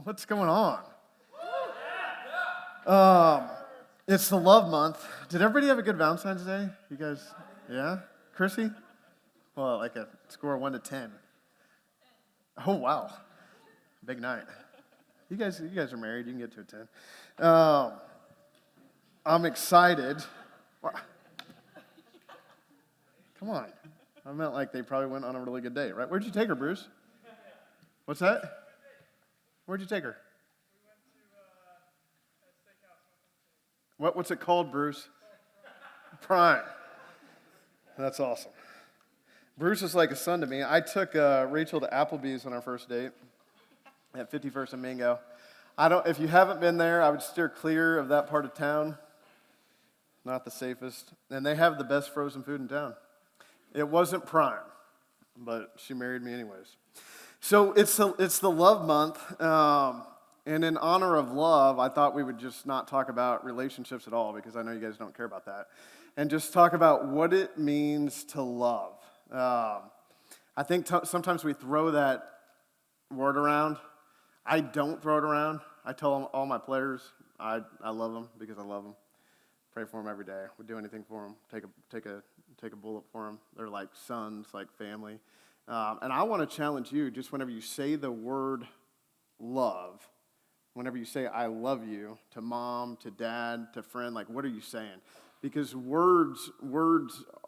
What's going on? It's the love month. Did everybody have a good Valentine's Day? You guys, yeah? Chrissy? Well, like a score of 1 to 10. Oh, wow. Big night. You guys are married. You can get to a 10. I'm excited. Come on. I meant like they probably went on a really good date, right? Where'd you take her, Bruce? What's that? Where'd you take her? We went to a steakhouse. What's it called, Bruce? Prime. That's awesome. Bruce is like a son to me. I took Rachel to Applebee's on our first date at 51st and Mingo. If you haven't been there, I would steer clear of that part of town. Not the safest. And they have the best frozen food in town. It wasn't prime, but she married me anyways. So it's the love month, and in honor of love, I thought we would just not talk about relationships at all, because I know you guys don't care about that, and just talk about what it means to love. I think sometimes we throw that word around. I don't throw it around. I tell all my players I love them because I love them. Pray for them every day. Would do anything for them. Take a bullet for them. They're like sons, like family. And I want to challenge you, just whenever you say the word love, whenever you say I love you to mom, to dad, to friend, like what are you saying? Because words,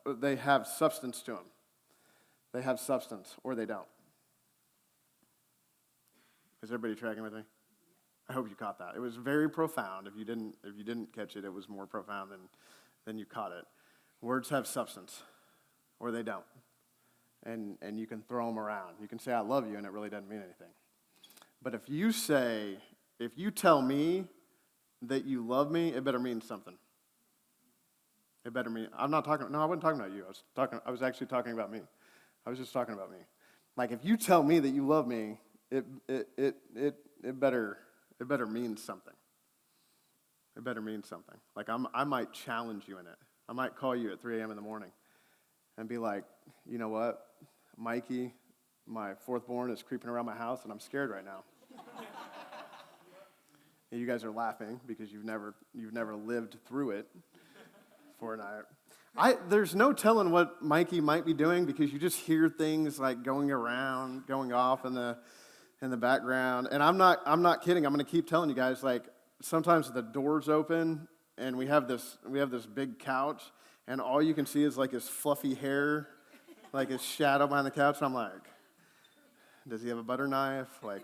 they have substance to them. They have substance, or they don't. Is everybody tracking with me? I hope you caught that. It was very profound. If you didn't catch it, it was more profound than you caught it. Words have substance, or they don't. And you can throw them around. You can say, I love you, and it really doesn't mean anything. But if you tell me that you love me, it better mean something. It better mean, I wasn't talking about you. I was actually talking about me. I was just talking about me. Like, if you tell me that you love me, it better mean something. It better mean something. Like, I might challenge you in it. I might call you at 3 a.m. in the morning and be like, you know what? Mikey, my fourth born, is creeping around my house, and I'm scared right now. And you guys are laughing because you've never lived through it for a night. There's no telling what Mikey might be doing, because you just hear things like going off in the background. And I'm not kidding. I'm going to keep telling you guys, like, sometimes the door's open and we have this big couch, and all you can see is like his fluffy hair, like his shadow behind the couch. And I'm like, does he have a butter knife? Like,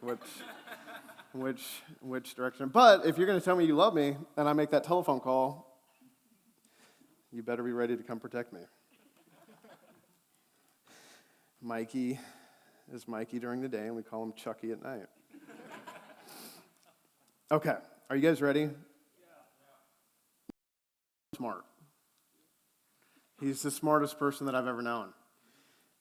which direction? But if you're going to tell me you love me and I make that telephone call, you better be ready to come protect me. Mikey is Mikey during the day, and we call him Chucky at night. Okay, are you guys ready? Yeah. Smart. He's the smartest person that I've ever known.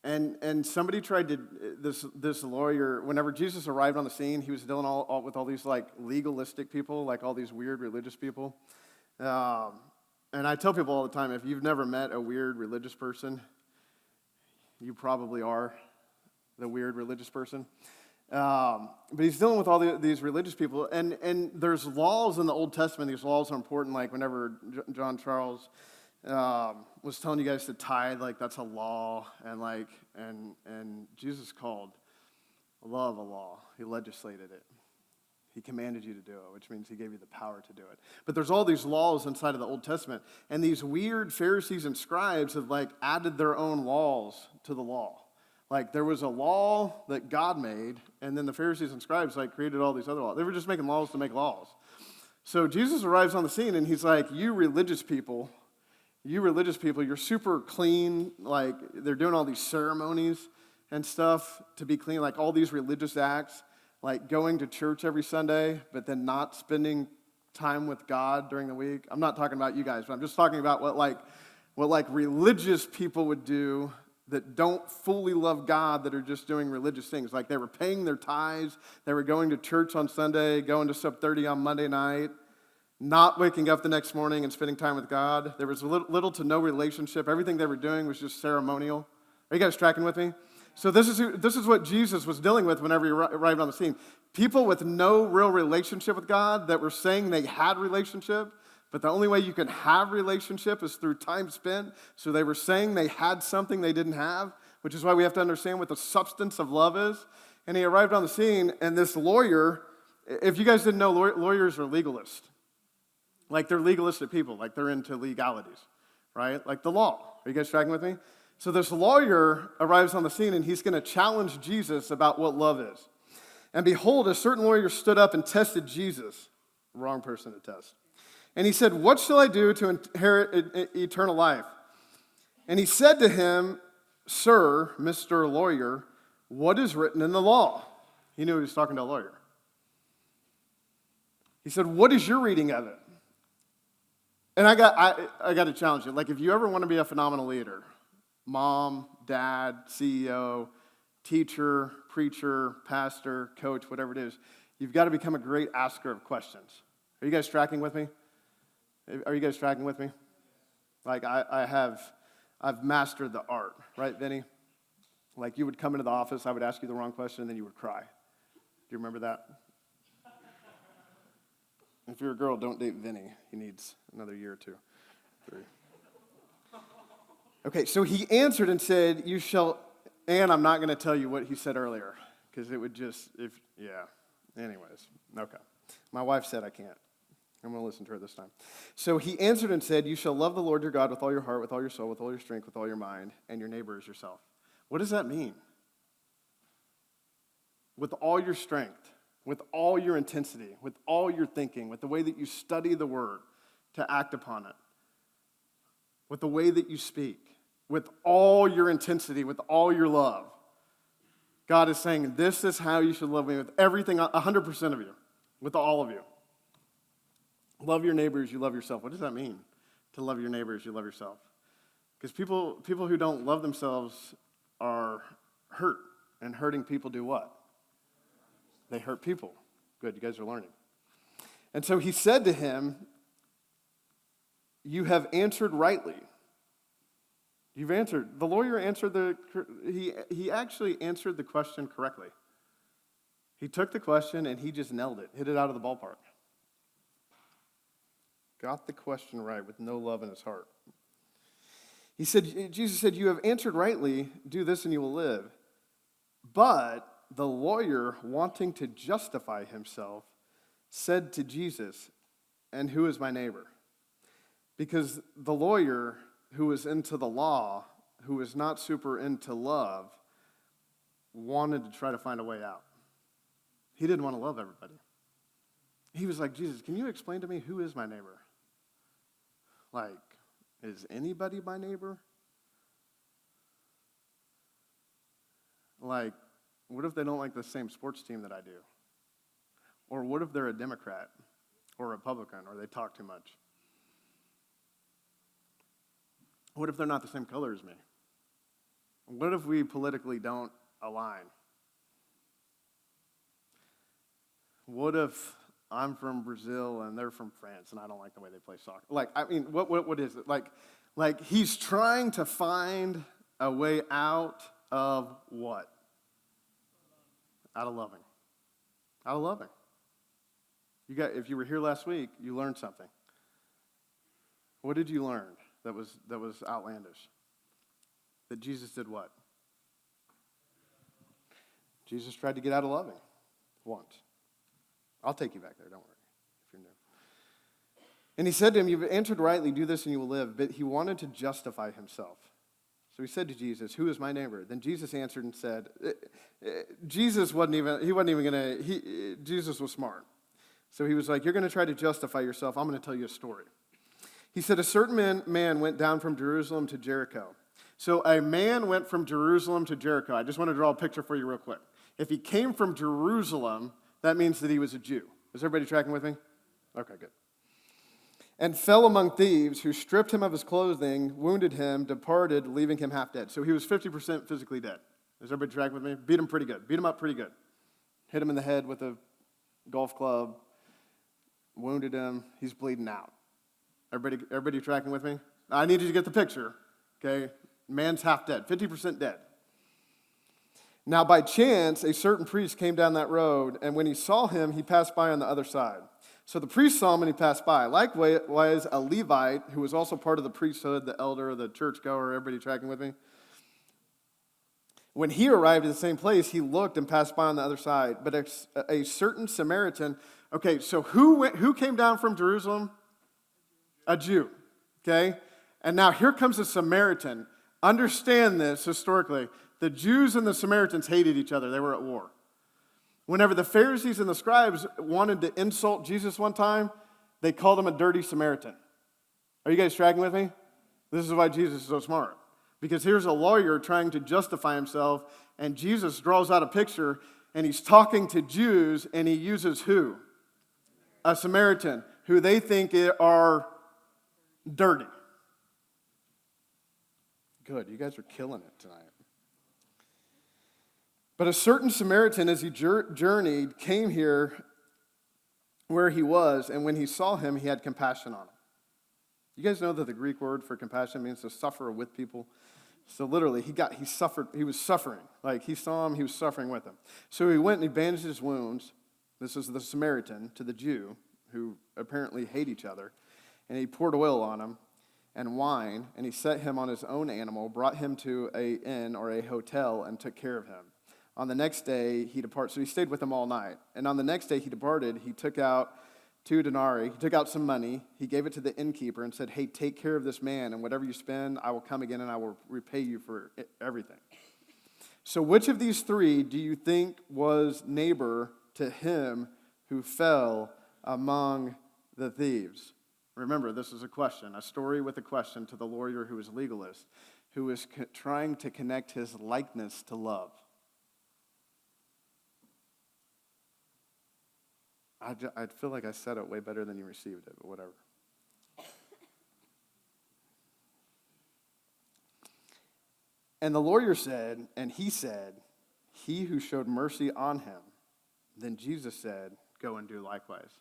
And somebody tried to, this lawyer, whenever Jesus arrived on the scene, he was dealing with all these like legalistic people, like all these weird religious people. And I tell people all the time, if you've never met a weird religious person, you probably are the weird religious person. But he's dealing with all these religious people, and there's laws in the Old Testament. These laws are important. Like whenever John Charles was telling you guys to tithe, like that's a law, and Jesus called love a law. He legislated it. He commanded you to do it, which means he gave you the power to do it. But there's all these laws inside of the Old Testament, and these weird Pharisees and scribes have like added their own laws to the law. Like, there was a law that God made, and then the Pharisees and scribes, like, created all these other laws. They were just making laws to make laws. So Jesus arrives on the scene, and he's like, you religious people, you're super clean. Like, they're doing all these ceremonies and stuff to be clean, like all these religious acts, like going to church every Sunday, but then not spending time with God during the week. I'm not talking about you guys, but I'm just talking about what religious people would do that don't fully love God, that are just doing religious things. Like, they were paying their tithes, they were going to church on Sunday, going to SUB30 on Monday night, not waking up the next morning and spending time with God. There was little to no relationship. Everything they were doing was just ceremonial. Are you guys tracking with me? So this is what Jesus was dealing with whenever he arrived on the scene. People with no real relationship with God that were saying they had relationship, but the only way you can have relationship is through time spent. So they were saying they had something they didn't have, which is why we have to understand what the substance of love is. And he arrived on the scene, and this lawyer, if you guys didn't know, lawyers are legalists. Like, they're legalistic people. Like, they're into legalities, right? Like the law. Are you guys tracking with me? So this lawyer arrives on the scene, and he's going to challenge Jesus about what love is. And behold, a certain lawyer stood up and tested Jesus. Wrong person to test. And he said, what shall I do to inherit eternal life? And he said to him, Sir, Mr. Lawyer, what is written in the law? He knew he was talking to a lawyer. He said, what is your reading of it? And I got to challenge you. Like, if you ever want to be a phenomenal leader, mom, dad, CEO, teacher, preacher, pastor, coach, whatever it is, you've got to become a great asker of questions. Are you guys tracking with me? Are you guys tracking with me? Like, I've mastered the art, right, Vinny? Like, you would come into the office, I would ask you the wrong question, and then you would cry. Do you remember that? If you're a girl, don't date Vinny. He needs another year or two. 3. Okay, so he answered and said, you shall, and I'm not going to tell you what he said earlier, because it would just, anyways, okay. My wife said I can't. I'm going to listen to her this time. So he answered and said, you shall love the Lord your God with all your heart, with all your soul, with all your strength, with all your mind, and your neighbor as yourself. What does that mean? With all your strength, with all your intensity, with all your thinking, with the way that you study the word to act upon it, with the way that you speak, with all your intensity, with all your love. God is saying, this is how you should love me with everything, 100% of you, with all of you. Love your neighbor as you love yourself. What does that mean, to love your neighbor as you love yourself? Because people who don't love themselves are hurt, and hurting people do what? They hurt people. Good, you guys are learning. And so he said to him, you have answered rightly. You've answered. The lawyer answered he actually answered the question correctly. He took the question and he just nailed it, hit it out of the ballpark. Got the question right with no love in his heart. Jesus said, you have answered rightly, do this and you will live. But the lawyer, wanting to justify himself, said to Jesus, and who is my neighbor? Because the lawyer, who was into the law, who was not super into love, wanted to try to find a way out. He didn't want to love everybody. He was like, Jesus, can you explain to me who is my neighbor? Like, is anybody my neighbor? Like, what if they don't like the same sports team that I do? Or what if they're a Democrat or a Republican or they talk too much? What if they're not the same color as me? What if we politically don't align? What if I'm from Brazil and they're from France and I don't like the way they play soccer? Like, I mean, what is it? Like he's trying to find a way out of what? Out of loving. Out of loving. If you were here last week, you learned something. What did you learn that was outlandish? That Jesus did what? Jesus tried to get out of loving once. I'll take you back there, don't worry, if you're new. And he said to him, you've answered rightly, do this and you will live. But he wanted to justify himself. So he said to Jesus, who is my neighbor? Then Jesus answered and said, Jesus was smart. So he was like, you're going to try to justify yourself. I'm going to tell you a story. He said, a certain man went down from Jerusalem to Jericho. So a man went from Jerusalem to Jericho. I just want to draw a picture for you real quick. If he came from Jerusalem, that means that he was a Jew. Is everybody tracking with me? Okay, good. And fell among thieves who stripped him of his clothing, wounded him, departed, leaving him half dead. So he was 50% physically dead. Is everybody tracking with me? Beat him pretty good. Beat him up pretty good. Hit him in the head with a golf club. Wounded him. He's bleeding out. Everybody tracking with me? I need you to get the picture, okay? Man's half dead, 50% dead. Now by chance, a certain priest came down that road, and when he saw him, he passed by on the other side. So the priest saw him and he passed by. Likewise, a Levite, who was also part of the priesthood, the elder, the churchgoer, everybody tracking with me? When he arrived at the same place, he looked and passed by on the other side. But a certain Samaritan, okay, so who came down from Jerusalem? A Jew, okay? And now here comes a Samaritan. Understand this historically. The Jews and the Samaritans hated each other. They were at war. Whenever the Pharisees and the scribes wanted to insult Jesus one time, they called him a dirty Samaritan. Are you guys tracking with me? This is why Jesus is so smart. Because here's a lawyer trying to justify himself, and Jesus draws out a picture, and he's talking to Jews, and he uses who? A Samaritan, who they think are dirty. Good, you guys are killing it tonight. But a certain Samaritan, as he journeyed, came here where he was, and when he saw him, he had compassion on him. You guys know that the Greek word for compassion means to suffer with people. So literally, he was suffering. Like he saw him, he was suffering with him. So he went and he bandaged his wounds. This is the Samaritan to the Jew, who apparently hate each other. And he poured oil on him and wine, and he set him on his own animal, brought him to an inn or a hotel, and took care of him. On the next day, he departed. So he stayed with him all night. And on the next day, he departed. He took out 2 denarii. He took out some money. He gave it to the innkeeper and said, hey, take care of this man, and whatever you spend, I will come again and I will repay you for everything. So which of these 3 do you think was neighbor to him who fell among the thieves? Remember, this is a question, a story with a question to the lawyer who is legalist, who is trying to connect his likeness to love. I feel like I said it way better than you received it, but whatever. And the lawyer said, and he said, he who showed mercy on him. Then Jesus said, go and do likewise.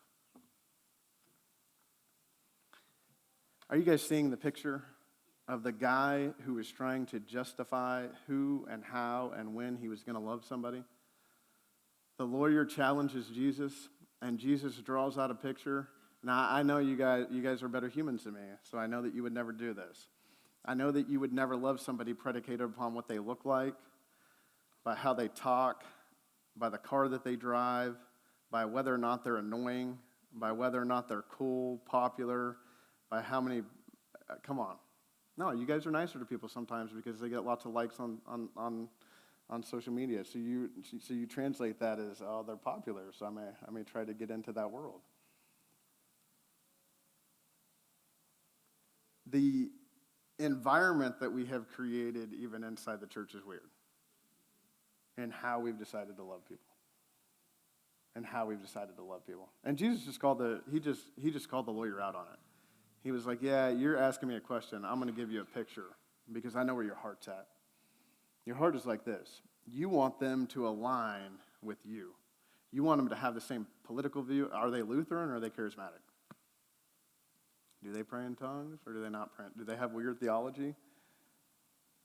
Are you guys seeing the picture of the guy who was trying to justify who and how and when he was going to love somebody? The lawyer challenges Jesus, and Jesus draws out a picture. Now, I know you guys are better humans than me, so I know that you would never do this. I know that you would never love somebody predicated upon what they look like, by how they talk, by the car that they drive, by whether or not they're annoying, by whether or not they're cool, popular, by how many, come on. No, you guys are nicer to people sometimes because they get lots of likes on social media. So you translate that as, oh, they're popular, so I may try to get into that world. The environment that we have created even inside the church is weird. And how we've decided to love people. And Jesus just called he just called the lawyer out on it. He was like, yeah, you're asking me a question. I'm going to give you a picture because I know where your heart's at. Your heart is like this. You want them to align with you. You want them to have the same political view. Are they Lutheran or are they charismatic? Do they pray in tongues or do they not pray? Do they have weird theology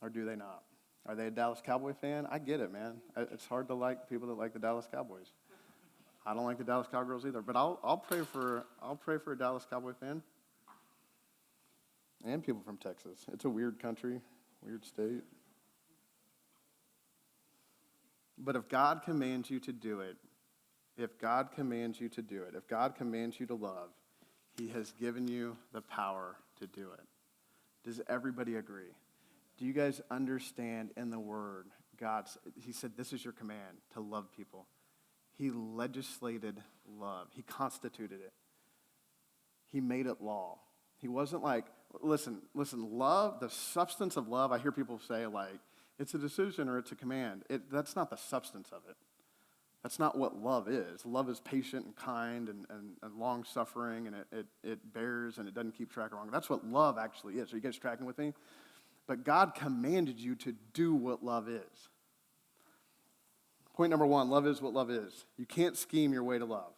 or do they not? Are they a Dallas Cowboy fan? I get it, man. It's hard to like people that like the Dallas Cowboys. I don't like the Dallas Cowgirls either, but I'll pray for a Dallas Cowboy fan. And people from Texas. It's a weird country, weird state. But if God commands you to do it, if God commands you to love, he has given you the power to do it. Does everybody agree? Do you guys understand in the Word, he said, this is your command, to love people. He legislated love. He constituted it. He made it law. He wasn't like, listen, love, the substance of love, I hear people say like, it's a decision or it's a command. That's not the substance of it. That's not what love is. Love is patient and kind and long-suffering, and it bears and it doesn't keep track of wrong. That's what love actually is. Are you guys tracking with me? But God commanded you to do what love is. Point number 1, love is what love is. You can't scheme your way to love.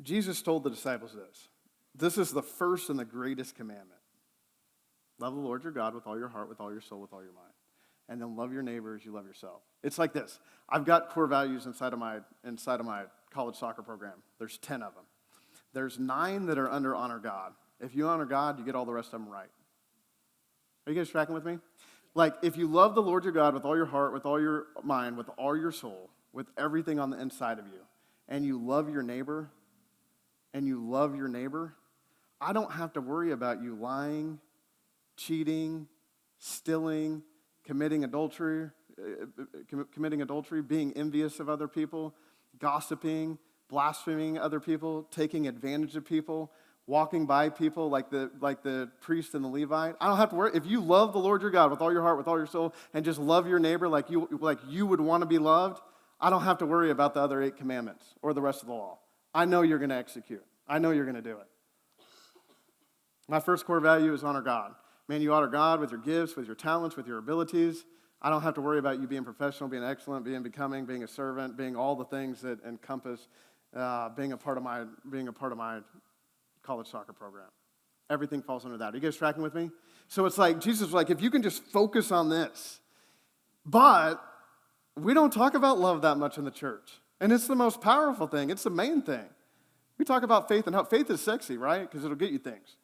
Jesus told the disciples this. This is the first and the greatest commandment. Love the Lord your God with all your heart, with all your soul, with all your mind. And then love your neighbor as you love yourself. It's like this. I've got core values inside of my college soccer program. There's 10 of them. There's 9 that are under honor God. If you honor God, you get all the rest of them right. Are you guys tracking with me? Like, if you love the Lord your God with all your heart, with all your mind, with all your soul, with everything on the inside of you, and you love your neighbor, I don't have to worry about you lying, cheating, stealing, committing adultery, being envious of other people, gossiping, blaspheming other people, taking advantage of people, walking by people like the priest and the Levite. I don't have to worry. If you love the Lord your God with all your heart, with all your soul, and just love your neighbor like you would want to be loved, I don't have to worry about the other 8 commandments or the rest of the law. I know you're going to execute. I know you're going to do it. My first core value is honor God. Man, you honor God with your gifts, with your talents, with your abilities. I don't have to worry about you being professional, being excellent, being becoming, being a servant, being all the things that encompass being a part of my college soccer program. Everything falls under that. Are you guys tracking with me? So it's like, Jesus was like, if you can just focus on this. But we don't talk about love that much in the church. And it's the most powerful thing. It's the main thing. We talk about faith and hope. Faith is sexy, right? Because it'll get you things.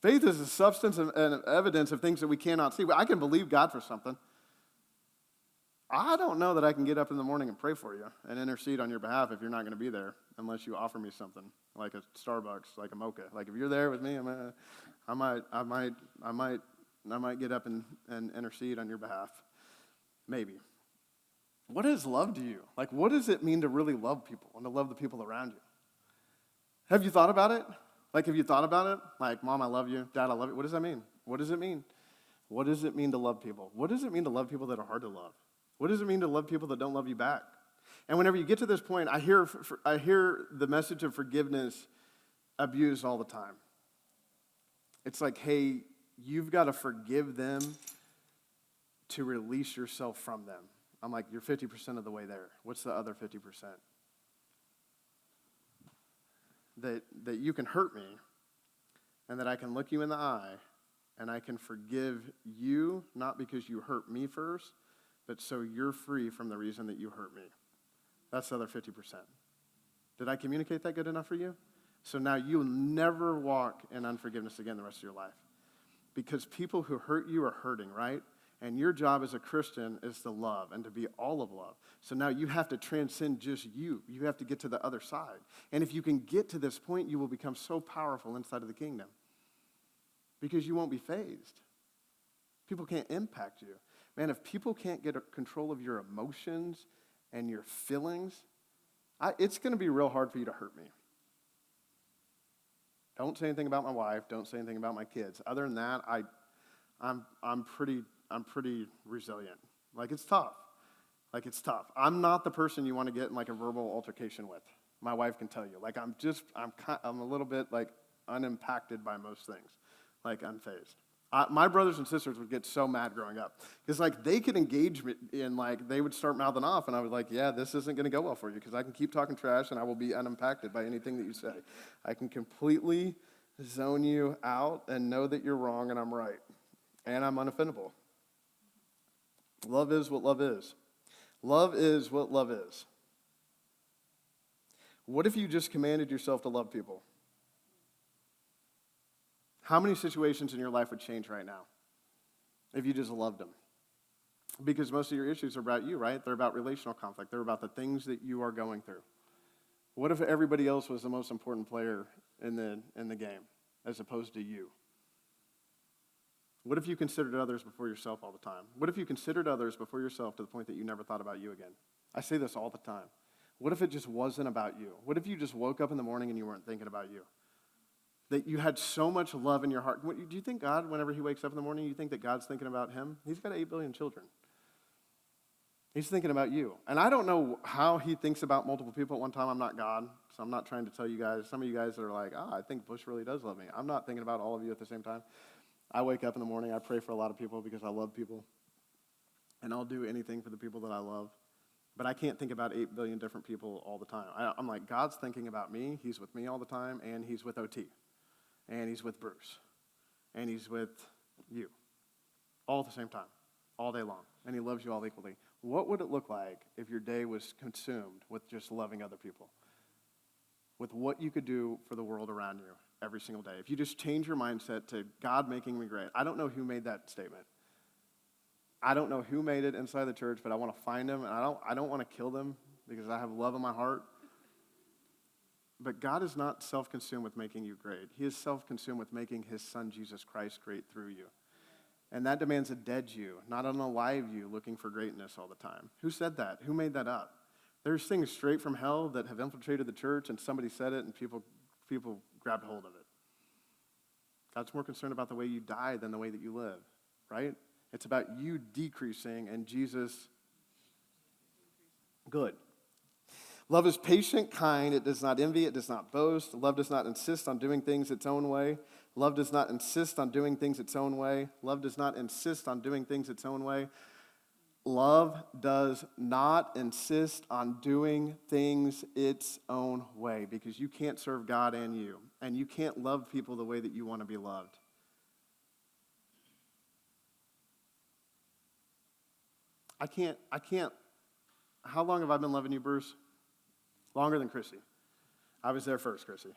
Faith is the substance and evidence of things that we cannot see. I can believe God for something. I don't know that I can get up in the morning and pray for you and intercede on your behalf if you're not going to be there unless you offer me something like a Starbucks, like a mocha. Like if you're there with me, I might get up and intercede on your behalf. Maybe. What is love to you? Like, what does it mean to really love people and to love the people around you? Have you thought about it? Like, have you thought about it? Like, Mom, I love you. Dad, I love you. What does that mean? What does it mean? What does it mean to love people? What does it mean to love people that are hard to love? What does it mean to love people that don't love you back? And whenever you get to this point, I hear the message of forgiveness abused all the time. It's like, hey, you've got to forgive them to release yourself from them. I'm like, you're 50% of the way there. What's the other 50%? That you can hurt me and that I can look you in the eye and I can forgive you, not because you hurt me first, but so you're free from the reason that you hurt me. That's the other 50%. Did I communicate that good enough for you? So now you'll never walk in unforgiveness again the rest of your life. Because people who hurt you are hurting, right? And your job as a Christian is to love and to be all of love. So now you have to transcend just you. You have to get to the other side. And if you can get to this point, you will become so powerful inside of the kingdom. Because you won't be fazed. People can't impact you. Man, if people can't get control of your emotions and your feelings, it's going to be real hard for you to hurt me. Don't say anything about my wife. Don't say anything about my kids. Other than that, I'm pretty resilient. Like, it's tough. I'm not the person you want to get in like a verbal altercation with. My wife can tell you. Like, I'm a little bit like unimpacted by most things, like unfazed. My brothers and sisters would get so mad growing up because like they could engage me in like they would start mouthing off and I was like, yeah, this isn't going to go well for you because I can keep talking trash and I will be unimpacted by anything that you say. I can completely zone you out and know that you're wrong and I'm right. And I'm unoffendable. Love is what love is. Love is what love is. What if you just commanded yourself to love people? How many situations in your life would change right now if you just loved them? Because most of your issues are about you, right? They're about relational conflict. They're about the things that you are going through. What if everybody else was the most important player in the game as opposed to you? What if you considered others before yourself all the time? What if you considered others before yourself to the point that you never thought about you again? I say this all the time. What if it just wasn't about you? What if you just woke up in the morning and you weren't thinking about you? That you had so much love in your heart. Do you think God, whenever he wakes up in the morning, you think that God's thinking about him? He's got 8 billion children. He's thinking about you. And I don't know how he thinks about multiple people at one time. I'm not God, so I'm not trying to tell you guys. Some of you guys are like, I think Bush really does love me. I'm not thinking about all of you at the same time. I wake up in the morning, I pray for a lot of people because I love people. And I'll do anything for the people that I love. But I can't think about 8 billion different people all the time. I'm like, God's thinking about me. He's with me all the time, and he's with OT. And he's with Bruce. And he's with You. All at the same time, all day long. And he loves you all equally. What would it look like if your day was consumed with just loving other people? With what you could do for the world around you every single day. If you just change your mindset to God making me great. I don't know who made that statement. I don't know who made it inside the church, but I want to find them, and I don't want to kill them because I have love in my heart. But God is not self-consumed with making you great. He is self-consumed with making his son, Jesus Christ, great through you. And that demands a dead you, not an alive you looking for greatness all the time. Who said that? Who made that up? There's things straight from hell that have infiltrated the church, and somebody said it, and people grabbed hold of it. God's more concerned about the way you die than the way that you live, right? It's about you decreasing and Jesus good. Love is patient, kind. It does not envy. It does not boast. Love does not insist on doing things its own way. Love does not insist on doing things its own way. Love does not insist on doing things its own way. Love does not insist on doing things its own way, because you can't serve God and you can't love people the way that you want to be loved. I can't. How long have I been loving you, Bruce? Longer than Chrissy. I was there first, Chrissy.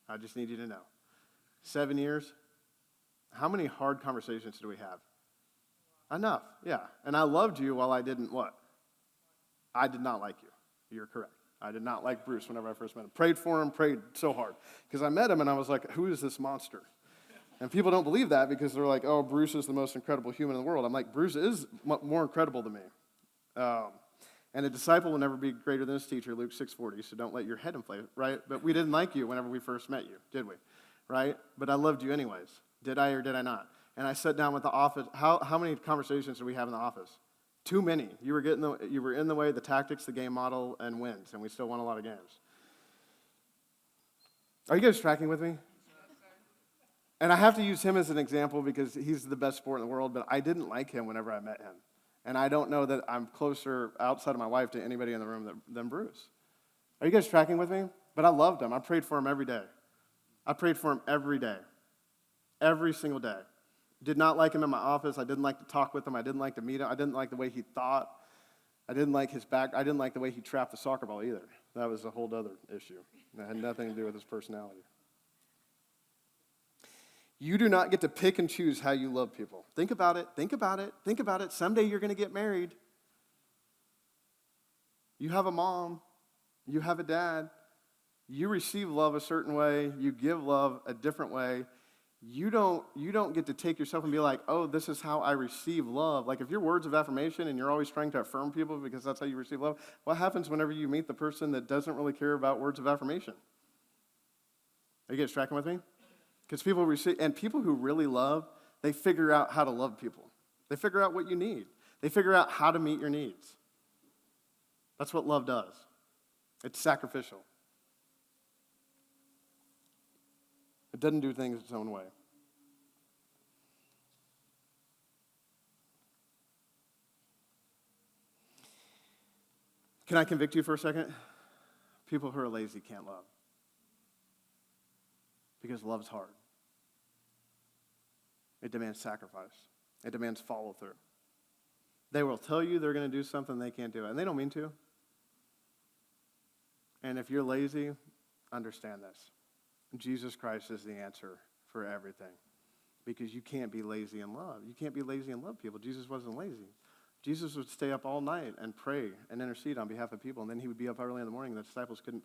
I just need you to know. 7 years. How many hard conversations do we have? Enough, yeah. And I loved you while I didn't what? I did not like you. You're correct. I did not like Bruce whenever I first met him. Prayed for him, prayed so hard. Because I met him and I was like, who is this monster? And people don't believe that because they're like, oh, Bruce is the most incredible human in the world. I'm like, Bruce is more incredible than me. And a disciple will never be greater than his teacher, Luke 6:40, so don't let your head inflate, right? But we didn't like you whenever we first met you, did we? Right? But I loved you anyways. Did I or did I not? And I sat down with the office. How many conversations did we have in the office? Too many. You were in the way, the tactics, the game model, and wins, and we still won a lot of games. Are you guys tracking with me? And I have to use him as an example because he's the best sport in the world, but I didn't like him whenever I met him. And I don't know that I'm closer outside of my wife to anybody in the room than Bruce. Are you guys tracking with me? But I loved him. I prayed for him every day. I prayed for him every day. Every single day. Did not like him in my office. I didn't like to talk with him. I didn't like to meet him. I didn't like the way he thought. I didn't like his back. I didn't like the way he trapped the soccer ball either. That was a whole other issue. That had nothing to do with his personality. You do not get to pick and choose how you love people. Think about it. Think about it. Think about it. Someday you're going to get married. You have a mom. You have a dad. You receive love a certain way. You give love a different way. You don't get to take yourself and be like, oh, this is how I receive love. Like if your words of affirmation and you're always trying to affirm people because that's how you receive love, what happens whenever you meet the person that doesn't really care about words of affirmation? Are you guys tracking with me? Because people who really love, they figure out how to love people. They figure out what you need. They figure out how to meet your needs. That's what love does. It's sacrificial. It doesn't do things its own way. Can I convict you for a second? People who are lazy can't love. Because love's hard. It demands sacrifice. It demands follow through. They will tell you they're going to do something, they can't do it. And they don't mean to. And if you're lazy, understand this. Jesus Christ is the answer for everything. Because you can't be lazy in love. You can't be lazy and love people. Jesus wasn't lazy. Jesus would stay up all night and pray and intercede on behalf of people. And then he would be up early in the morning and the disciples couldn't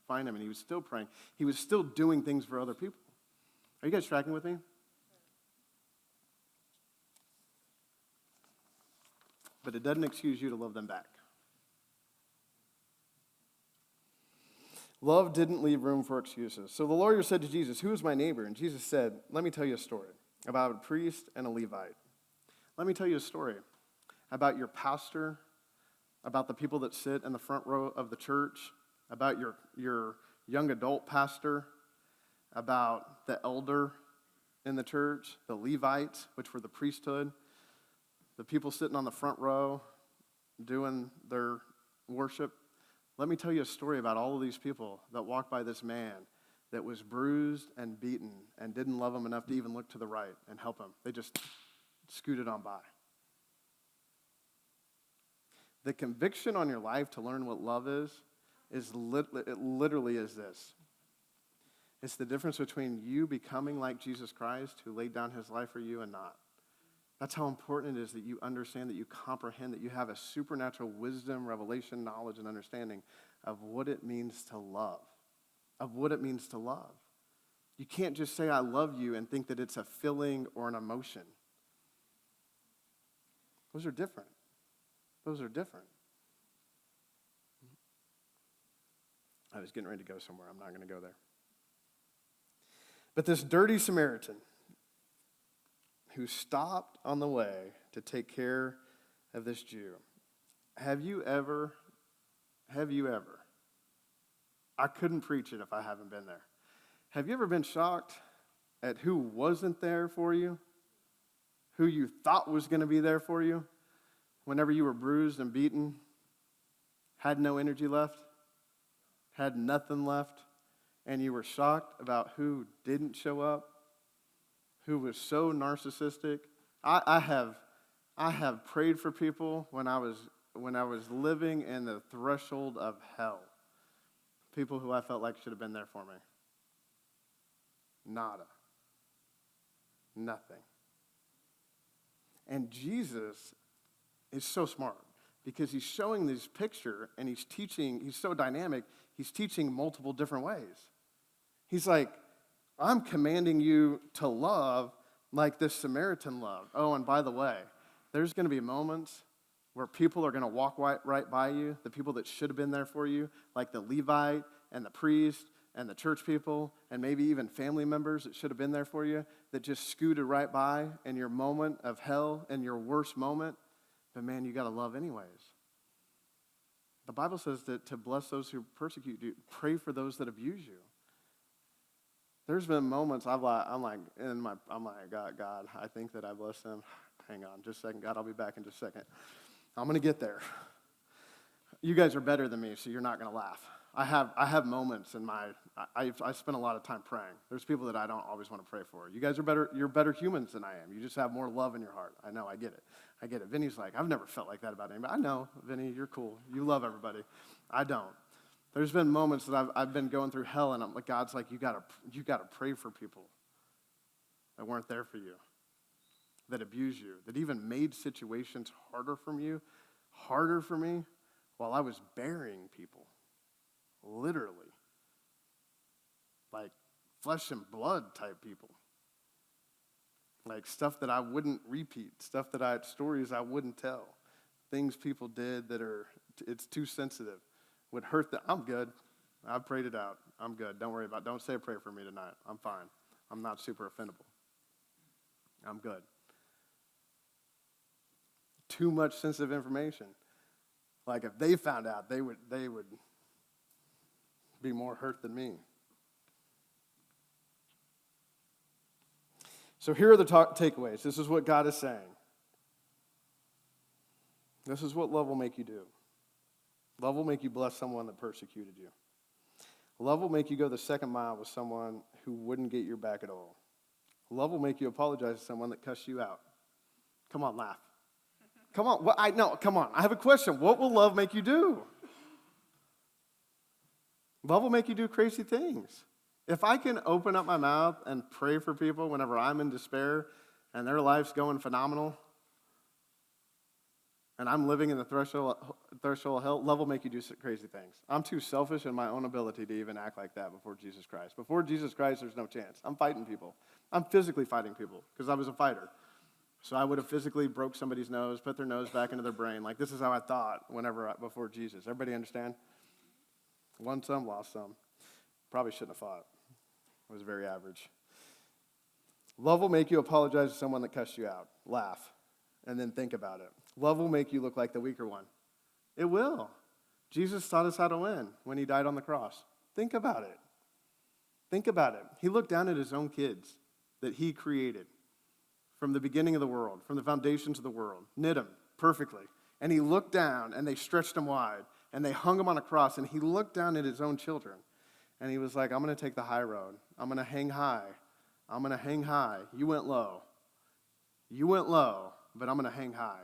find him. And he was still praying. He was still doing things for other people. Are you guys tracking with me? But it doesn't excuse you to love them back. Love didn't leave room for excuses. So the lawyer said to Jesus, who is my neighbor? And Jesus said, let me tell you a story about a priest and a Levite. Let me tell you a story about your pastor, about the people that sit in the front row of the church, about your young adult pastor, about the elder in the church, the Levites, which were the priesthood, the people sitting on the front row doing their worship. Let me tell you a story about all of these people that walked by this man that was bruised and beaten and didn't love him enough to even look to the right and help him. They just scooted on by. The conviction on your life to learn what love is it literally is this. It's the difference between you becoming like Jesus Christ, who laid down his life for you, and not. That's how important it is that you understand, that you comprehend, that you have a supernatural wisdom, revelation, knowledge, and understanding of what it means to love. Of what it means to love. You can't just say, I love you, and think that it's a feeling or an emotion. Those are different. Those are different. I was getting ready to go somewhere. I'm not going to go there. But this dirty Samaritan who stopped on the way to take care of this Jew, have you ever, I couldn't preach it if I haven't been there. Have you ever been shocked at who wasn't there for you? Who you thought was going to be there for you? Whenever you were bruised and beaten, had no energy left, had nothing left, and you were shocked about who didn't show up, who was so narcissistic. I have prayed for people when I was living in the threshold of hell. People who I felt like should have been there for me. Nada. Nothing. And Jesus is so smart because he's showing this picture and he's teaching, he's so dynamic, he's teaching multiple different ways. He's like, I'm commanding you to love like this Samaritan loved. Oh, and by the way, there's going to be moments where people are going to walk right by you, the people that should have been there for you, like the Levite and the priest and the church people and maybe even family members that should have been there for you, that just scooted right by in your moment of hell, in your worst moment. But man, you got to love anyways. The Bible says that to bless those who persecute you, pray for those that abuse you. There's been moments I'm like, God, I think that I blessed them. Hang on just a second. God, I'll be back in just a second. I'm going to get there. You guys are better than me, so you're not going to laugh. I have moments in I spend a lot of time praying. There's people that I don't always want to pray for. You guys are better, you're better humans than I am. You just have more love in your heart. I know, I get it. Vinny's like, I've never felt like that about anybody. I know, Vinny, you're cool. You love everybody. I don't. There's been moments that I've been going through hell, and God's like, you gotta pray for people that weren't there for you, that abused you, that even made situations harder for me, while I was burying people, literally, like flesh and blood type people, like stuff that I wouldn't repeat, stories I wouldn't tell, things people did it's too sensitive. Would hurt them. I'm good. I prayed it out. I'm good. Don't worry about it. Don't say a prayer for me tonight. I'm fine. I'm not super offendable. I'm good. Too much sensitive information. Like if they found out, they would be more hurt than me. So here are the takeaways. This is what God is saying. This is what love will make you do. Love will make you bless someone that persecuted you. Love will make you go the second mile with someone who wouldn't get your back at all. Love will make you apologize to someone that cussed you out. Come on, laugh. Come on. Come on. I have a question. What will love make you do? Love will make you do crazy things. If I can open up my mouth and pray for people whenever I'm in despair and their life's going phenomenal, and I'm living in the threshold of hell, love will make you do crazy things. I'm too selfish in my own ability to even act like that before Jesus Christ. Before Jesus Christ, there's no chance. I'm fighting people. I'm physically fighting people because I was a fighter. So I would have physically broke somebody's nose, put their nose back into their brain. Like this is how I thought before Jesus. Everybody understand? Won some, lost some. Probably shouldn't have fought. It was very average. Love will make you apologize to someone that cussed you out. Laugh. And then think about it. Love will make you look like the weaker one. It will. Jesus taught us how to win when he died on the cross. Think about it. Think about it. He looked down at his own kids that he created from the beginning of the world, from the foundations of the world, knit them perfectly. And he looked down and they stretched him wide and they hung him on a cross and he looked down at his own children And he was like, I'm going to take the high road. I'm going to hang high. I'm going to hang high. You went low. You went low, but I'm going to hang high.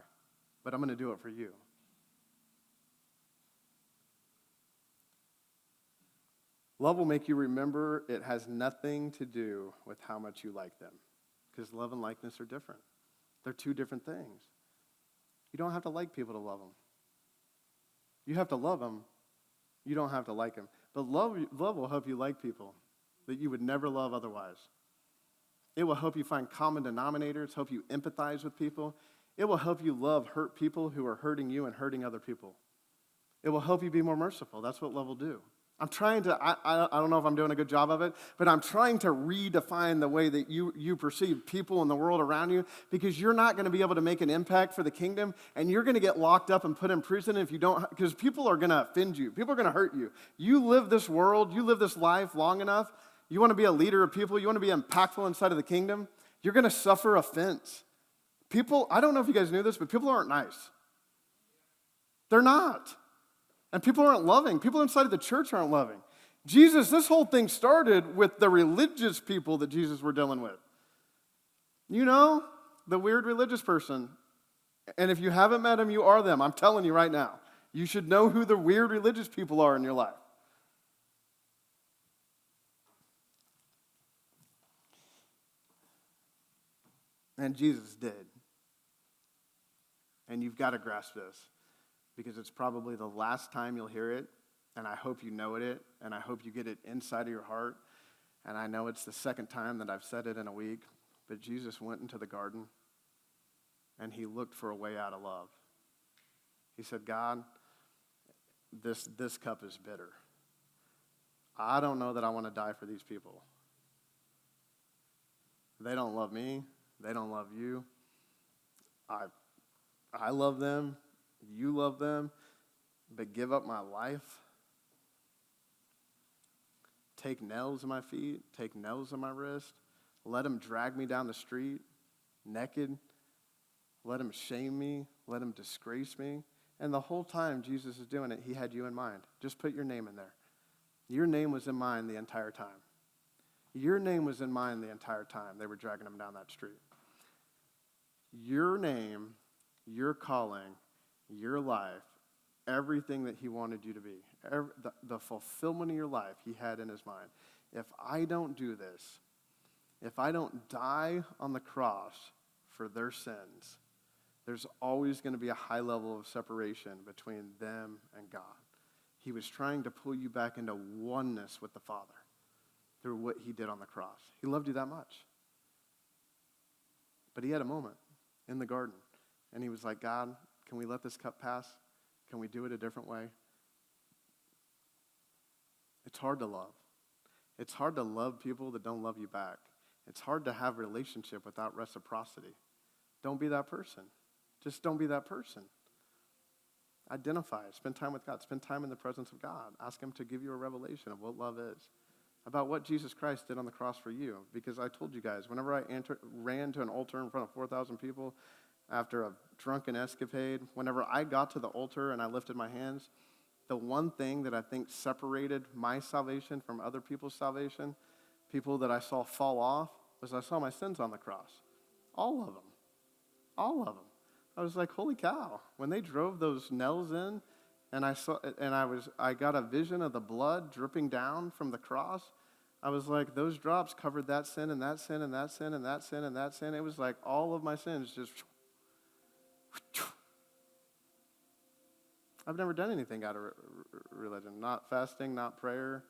But I'm going to do it for you. Love will make you remember it has nothing to do with how much you like them. Because love and likeness are different. They're two different things. You don't have to like people to love them. You have to love them. You don't have to like them. But love will help you like people that you would never love otherwise. It will help you find common denominators, help you empathize with people. It will help you love hurt people who are hurting you and hurting other people. It will help you be more merciful. That's what love will do. I'm trying to, I don't know if I'm doing a good job of it, but I'm trying to redefine the way that you perceive people in the world around you, because you're not going to be able to make an impact for the kingdom, and you're going to get locked up and put in prison if you don't, because people are going to offend you. People are going to hurt you. You live this world, you live this life long enough, you want to be a leader of people, you want to be impactful inside of the kingdom, you're going to suffer offense. People, I don't know if you guys knew this, but people aren't nice. They're not. And people aren't loving. People inside of the church aren't loving. Jesus, this whole thing started with the religious people that Jesus were dealing with. You know, the weird religious person. And if you haven't met them, you are them. I'm telling you right now. You should know who the weird religious people are in your life. And Jesus did. And you've got to grasp this, because it's probably the last time you'll hear it, and I hope you know it, and I hope you get it inside of your heart. And I know it's the second time that I've said it in a week, but Jesus went into the garden, and he looked for a way out of love. He said, God, this cup is bitter. I don't know that I want to die for these people. They don't love me. They don't love you. I love them. You love them, but give up my life? Take nails in my feet, take nails in my wrist, let them drag me down the street naked, let them shame me, let them disgrace me. And the whole time Jesus is doing it, he had you in mind. Just put your name in there. Your name was in mind the entire time. Your name was in mind the entire time they were dragging him down that street. Your name, your calling, your life, everything that he wanted you to be, the fulfillment of your life he had in his mind. If I don't do this, if I don't die on the cross for their sins, there's always going to be a high level of separation between them and God. He was trying to pull you back into oneness with the Father through what he did on the cross. He loved you that much. But he had a moment in the garden, and he was like, God, can we let this cup pass? Can we do it a different way? It's hard to love. It's hard to love people that don't love you back. It's hard to have a relationship without reciprocity. Don't be that person. Just don't be that person. Identify. Spend time with God. Spend time in the presence of God. Ask him to give you a revelation of what love is, about what Jesus Christ did on the cross for you. Because I told you guys, whenever I ran to an altar in front of 4,000 people, after a drunken escapade, whenever I got to the altar and I lifted my hands, the one thing that I think separated my salvation from other people's salvation, people that I saw fall off, was I saw my sins on the cross. All of them. All of them. I was like, holy cow. When they drove those nails in, and I got a vision of the blood dripping down from the cross, I was like, those drops covered that sin and that sin and that sin and that sin and that sin. It was like all of my sins just... I've never done anything out of religion. Not fasting, not prayer.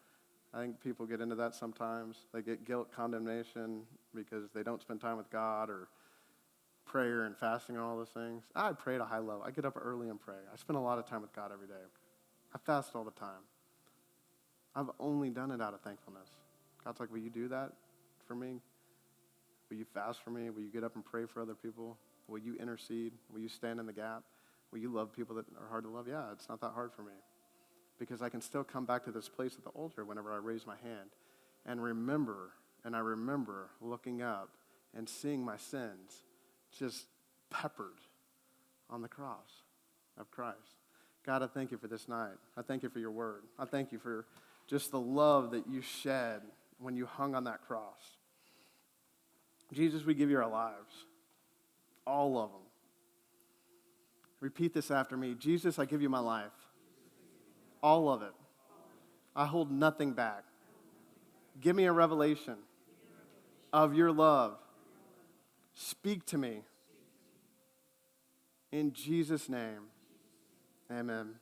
I think people get into that sometimes. They get guilt, condemnation because they don't spend time with God, or prayer and fasting and all those things. I pray at a high level. I get up early and pray. I spend a lot of time with God every day. I fast all the time. I've only done it out of thankfulness. God's like, will you do that for me? Will you fast for me? Will you get up and pray for other people? Will you intercede? Will you stand in the gap? Will you love people that are hard to love? Yeah, it's not that hard for me. Because I can still come back to this place at the altar whenever I raise my hand and I remember looking up and seeing my sins just peppered on the cross of Christ. God, I thank you for this night. I thank you for your word. I thank you for just the love that you shed when you hung on that cross. Jesus, we give you our lives, all of them. Repeat this after me. Jesus, I give you my life, all of it. I hold nothing back. Give me a revelation of your love. Speak to me. In Jesus' name, amen.